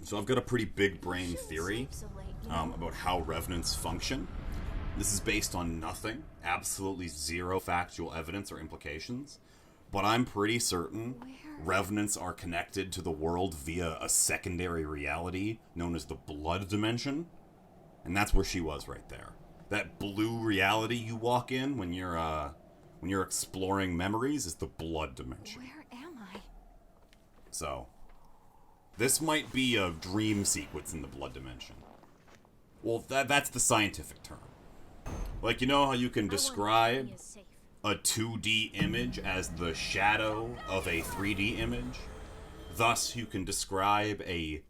So I've got a pretty big brain theory about how revenants function. This is based on nothing, absolutely zero factual evidence or implications, but I'm pretty certain revenants are connected to the world via a secondary reality known as the blood dimension, and that's where she was right there. That blue reality you walk in when you're exploring memories is the blood dimension. Where am I? So, this might be a dream sequence in the blood dimension. Well, that's the scientific term. Like, you know how you can describe a 2D image as the shadow of a 3D image? Thus, you can describe a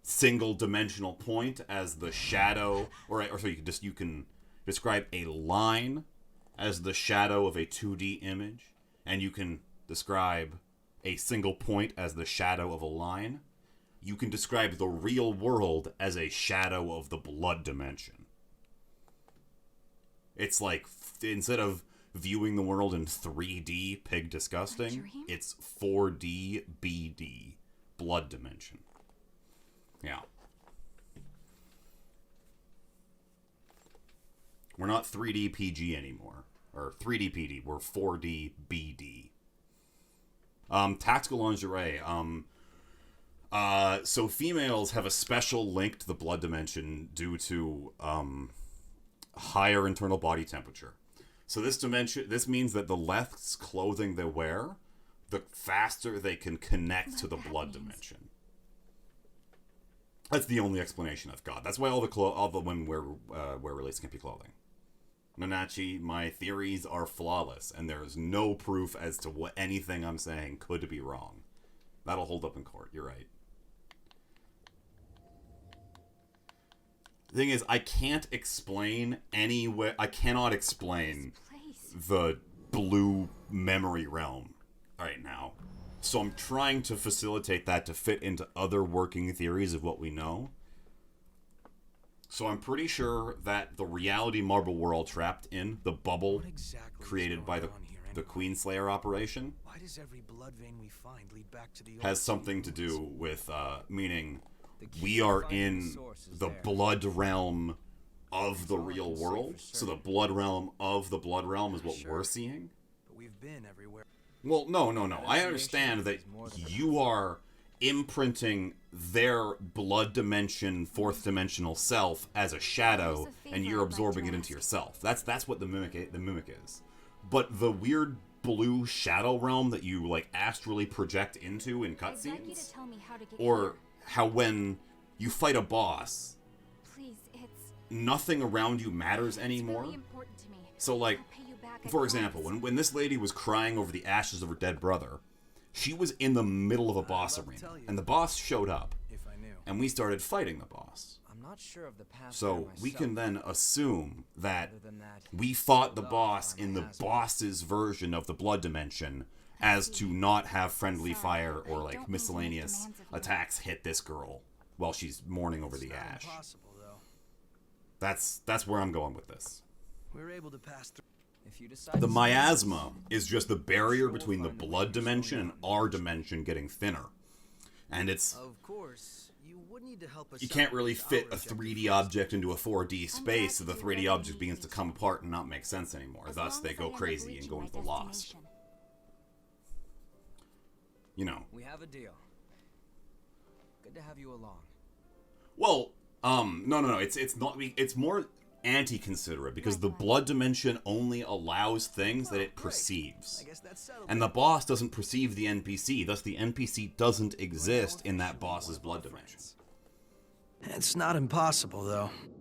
single-dimensional point as the shadow, or so you can describe a line as the shadow of a 2D image, and you can describe a single point as the shadow of a line. You can describe the real world as a shadow of the blood dimension. It's like, instead of viewing the world in 3D, pig disgusting, it's 4D, BD, blood dimension. Yeah. We're not 3D PG anymore. Or 3D PD. We're 4D BD. Tactical lingerie. So females have a special link to the blood dimension due to higher internal body temperature. So this means that the less clothing they wear, the faster they can connect to the blood dimension. That's the only explanation I've got. That's why all the women wear really skimpy clothing. Nanachi, my theories are flawless, and there's no proof as to what anything I'm saying could be wrong. That'll hold up in court. You're right. The thing is, I cannot explain the blue memory realm right now. So I'm trying to facilitate that to fit into other working theories of what we know. So I'm pretty sure that the reality marble we're all trapped in, the bubble created by the Queenslayer operation, why does every blood vein we find lead back to the has something to do with, meaning we are in the blood realm of the real world. So the blood realm of the blood realm is what we're seeing. But we've been everywhere. Well, no. I understand that you are imprinting their blood dimension, fourth dimensional self as a shadow, and you're absorbing it into yourself. That's what the mimic is. But the weird blue shadow realm that you like astrally project into in cutscenes, or how when you fight a boss, nothing around you matters anymore. So like, for example, when this lady was crying over the ashes of her dead brother, she was in the middle of a boss arena, and the boss showed up, and we started fighting the boss. I'm not sure of the path. So we can then assume that we fought the boss in the boss's version of the blood dimension, as to not have friendly fire or like miscellaneous attacks hit this girl while she's mourning over the ash. That's where I'm going with this. We're able to pass through. The miasma is just the barrier between the blood dimension and our dimension getting thinner. And it's... Of course, you would need to help us. You can't really fit a 3D object into a 4D space, so the 3D object begins to come apart and not make sense anymore. Thus, they go crazy and go into the lost. You know. We have a deal. Good to have you along. Well, no. It's not. It's more anti-considerate because the blood dimension only allows things that it perceives, and the boss doesn't perceive the NPC. Thus, the NPC doesn't exist in that boss's blood dimension. It's not impossible, though.